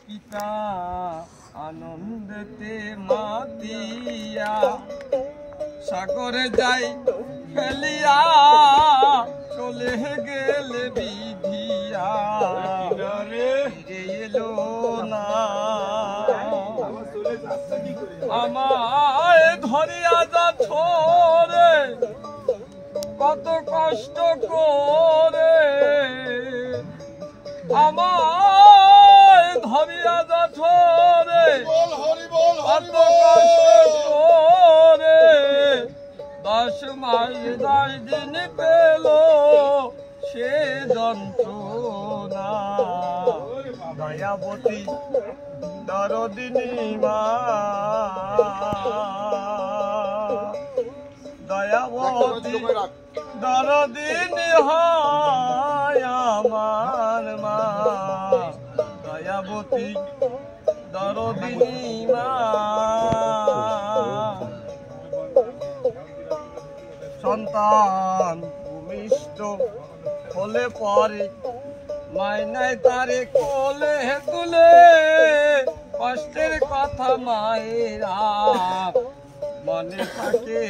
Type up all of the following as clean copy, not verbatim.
পিতা আনন্দেতে মাতিয়া সাগরে যাই ফেলিয়া চলে গেলে বিধিয়া এলো না আমায় ধরিয়া যাচ্ছ রে কত কষ্ট করে আমায় ধরিয়া যাচ্ছ রে কত কষ্ট করে 10 মাস 10 দিন পেল সে যন্ত্রণা দয়াবতী দরদিনী মা দয়াবতী দরদিনী হয় আমার মা দয়াবতী দরদিনী মা সন্তান ভূমিষ্ঠ হলে পরে মাইনায় তারে কোলে তুলে কষ্টের কথা মায়েরা মনে থাকে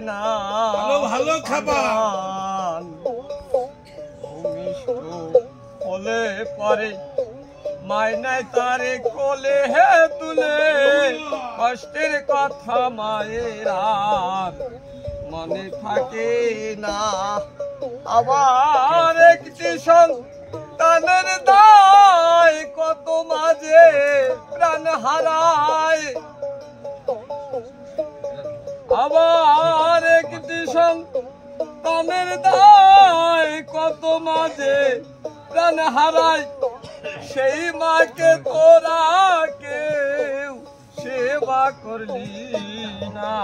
না ভালো খাবার ভূমিষ্ঠ হলে পরে মাইনায় তারে কোলে তুলে কষ্টের কথা মায়েরা মনে থাকে না আবার একটি সন্তানের দায় কত মাঝে প্রাণ হারায় আবার একটি সন্তানের দায় কত মাঝে প্রাণ হারায় সেই মাকে তোরা কেউ সেবা করলি না